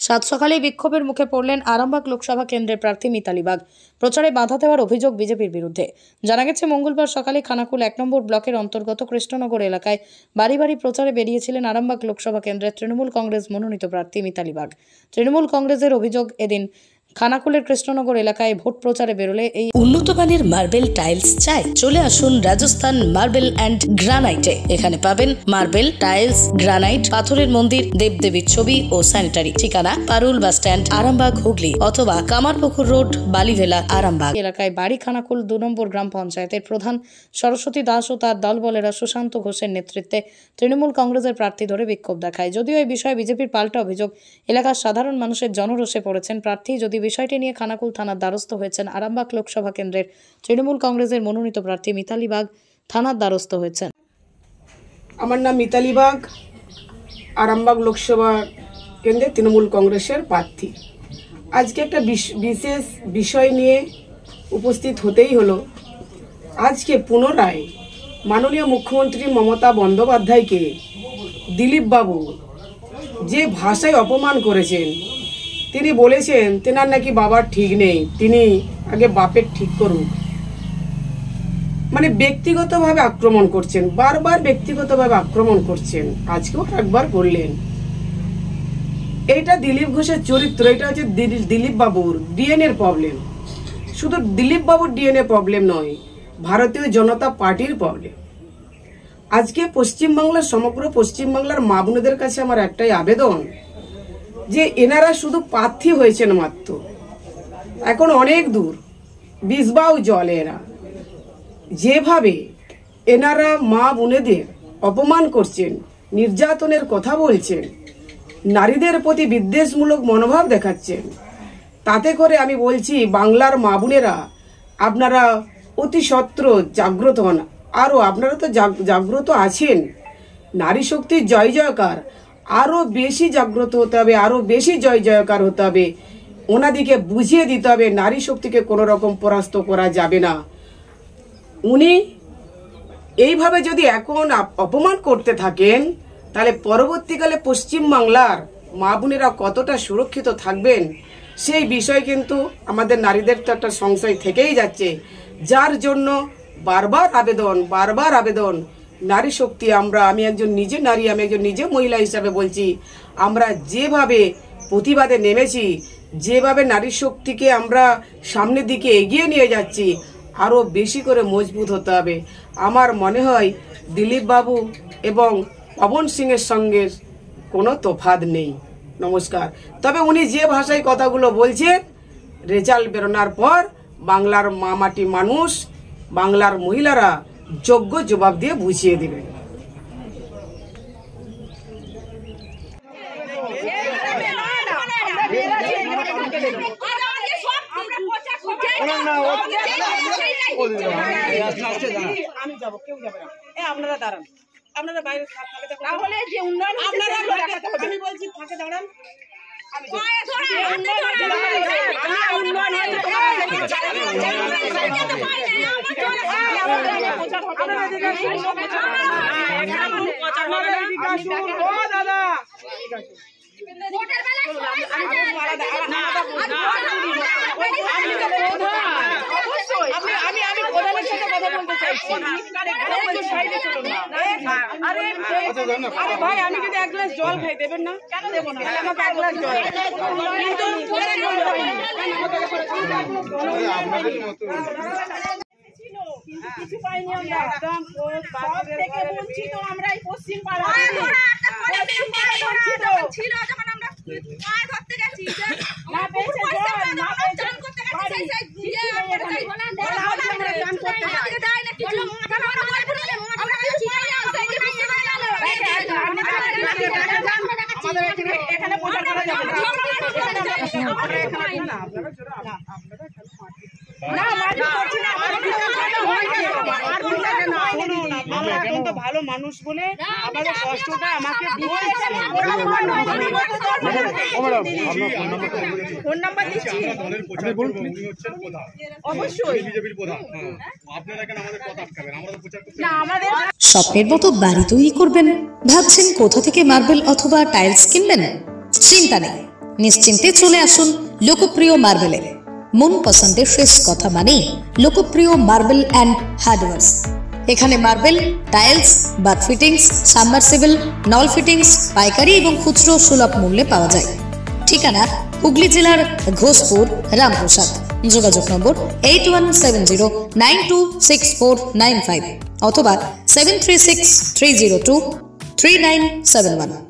সাত সকালেই বিক্ষোভের মুখে পড়লেন আরামবাগ লোকসভা কেন্দ্রের প্রার্থী মিতালি বাগ। প্রচারে বাধা দেওয়ার অভিযোগ বিজেপির বিরুদ্ধে। জানা গেছে, মঙ্গলবার সকালে খানাকুল ১ নম্বর ব্লকের অন্তর্গত কৃষ্ণনগর এলাকায় বাড়ি বাড়ি প্রচারে বেরিয়েছিলেন আরামবাগ লোকসভা কেন্দ্রের তৃণমূল কংগ্রেস মনোনীত প্রার্থী মিতালি বাগ। তৃণমূল কংগ্রেসের অভিযোগ, এদিন খানাকুলের কৃষ্ণনগর এলাকায় ভোট প্রচারে বেরোলে এই উন্নত মানের মার্বেল টাইলস চাই, চলে আসুন রাজস্থান মার্বেল অ্যান্ড গ্রানাইটে। এখানে পাবেন মার্বেল, টাইলস, গ্রানাইট, পাথরের মন্দির, দেবদেবীর ছবি ও স্যানিটারি। ঠিকানা পারুল বাস স্ট্যান্ড, আরামবাগ, হুগলি, অথবা কামারপুকুর রোড, বালিভেলা, আরামবাগ। এলাকায় বাড়ি খানাকুল ২ নম্বর গ্রাম পঞ্চায়েতের প্রধান সরস্বতী দাস ও তার দলবলেরা সুশান্ত ঘোষের নেতৃত্বে তৃণমূল কংগ্রেসের প্রার্থী ধরে বিক্ষোভ দেখায়। যদিও এই বিষয়ে বিজেপির পাল্টা অভিযোগ, এলাকার সাধারণ মানুষের জনরোষে পড়েছেন প্রার্থী। যদি বিষয়টি নিয়ে খানাকুল থানার দ্বারস্থ হয়েছেন আরামবাগ লোকসভা কেন্দ্রের তৃণমূল কংগ্রেসের মনোনীত প্রার্থী মিতালি বাগ, থানার দ্বারস্থ হয়েছেন। আমার নাম মিতালি বাগ, আরামবাগ লোকসভা কেন্দ্রের তৃণমূল কংগ্রেসের প্রার্থী। আজকে একটা বিশেষ বিষয় নিয়ে উপস্থিত হতেই হলো। আজকে পুনরায় মাননীয় মুখ্যমন্ত্রী মমতা বন্দ্যোপাধ্যায়কে দিলীপ বাবু যে ভাষায় অপমান করেছেন, তিনি বলেছেন তেনার নাকি বাবার ঠিক নেই, তিনি আগে বাপের ঠিক করুক। মানে ব্যক্তিগতভাবে আক্রমণ করছেন, বারবার ব্যক্তিগতভাবে আক্রমণ করছেন। আজকেও একবার করলেন। এইটা দিলীপ ঘোষের চরিত্র, এটা হচ্ছে দিলীপ বাবুর ডিএনএর প্রবলেম। শুধু দিলীপ বাবুর ডিএনএ প্রবলেম নয়, ভারতীয় জনতা পার্টির প্রবলেম। আজকে পশ্চিমবাংলার, সমগ্র পশ্চিমবাংলার মা বোনেদের কাছে আমার একটাই আবেদন যে এনারা শুধু প্রার্থী হয়েছেন মাত্র, এখন অনেক দূর, বিষবাও জলে। এরা যেভাবে এনারা মা বোনেদের অপমান করছেন, নির্যাতনের কথা বলছেন, নারীদের প্রতি বিদ্বেষমূলক মনোভাব দেখাচ্ছেন, তাতে করে আমি বলছি বাংলার মা বোনেরা আপনারা অতি সত্বর জাগ্রত হন। আরও আপনারা তো জাগ্রত আছেন, নারী শক্তির জয় জয়কার, আরও বেশি জাগ্রত হতে হবে, আরও বেশি জয় জয়কার হতে হবে। ওনাদিকে বুঝিয়ে দিতে হবে নারী শক্তিকে কোনো রকম পরাস্ত করা যাবে না। উনি এইভাবে যদি এখন অপমান করতে থাকেন, তাহলে পরবর্তীকালে পশ্চিমবাংলার মা বোনেরা কতটা সুরক্ষিত থাকবেন সেই বিষয় কিন্তু আমাদের নারীদের তো একটা সংশয় থেকেই যাচ্ছে। যার জন্য বারবার আবেদন নারী শক্তি, আমি একজন নিজে নারী, আমি একজন নিজে মহিলা হিসাবে বলছি, আমরা যেভাবে প্রতিবাদে নেমেছি, যেভাবে নারী শক্তিকে আমরা সামনের দিকে এগিয়ে নিয়ে যাচ্ছি, আরও বেশি করে মজবুত হতে হবে। আমার মনে হয় দিলীপ বাবু এবং পবন সিংয়ের সঙ্গে কোনো তফাৎ নেই। নমস্কার। তবে উনি যে ভাষায় কথাগুলো বলছেন, রেজাল্ট বেরোনোর পর বাংলার মা মাটি মানুষ, বাংলার মহিলারা যোগ্য জবাব দিয়ে বুঝিয়ে দেবেন। আমি যাব, কেউ যাবে না। আপনারা দাঁড়ান, আপনারা বাইরে তাহলে যে উন্নয়ন আমি বলছি ফাঁকে দাঁড়ান। আরে ভাই, আমি যদি এক গ্লাস জল খাই দেবেন না? কেন দেবো না? আমাকে এক গ্লাস জল কিন্তু কিছু পাইনি আমরা, একদম সব থেকে বঞ্চিত আমরা এই পশ্চিম পাড়া ছিল যখন আমরা পায়ে ধরতে গেছি না পেয়েছে জল, না পেয়েছে বাড়ি দেয় না কিছু। এখানে প্রচার করা যাবে না। ভালো মানুষ বলে আমাদের কষ্টটা আমাকে ফোন নাম্বার দিচ্ছি, অবশ্যই। স্বপ্নের মতো বাড়ি তৈরি করবেন, ভাবছেন কোথা থেকে মার্বেল অথবা টাইলস কিনবেন? চিন্তা নেই, নিশ্চিন্তে চলে আসুন লোকপ্রিয় মার্বেলে। মন পছন্দের শেষ কথা মানে লোকপ্রিয় মার্বেল অ্যান্ড হার্ডওয়্যার্স। এখানে marble, tiles, bath fittings, submersible, নল ফিটিংস পাইকারি এবং খুচরো সুলভ মূল্যে পাওয়া যায়। ঠিকানা হুগলি জেলার ঘোষপুর, রামপ্রসাদ। যোগাযোগ নম্বর 8170926495 অথবা 7363023971।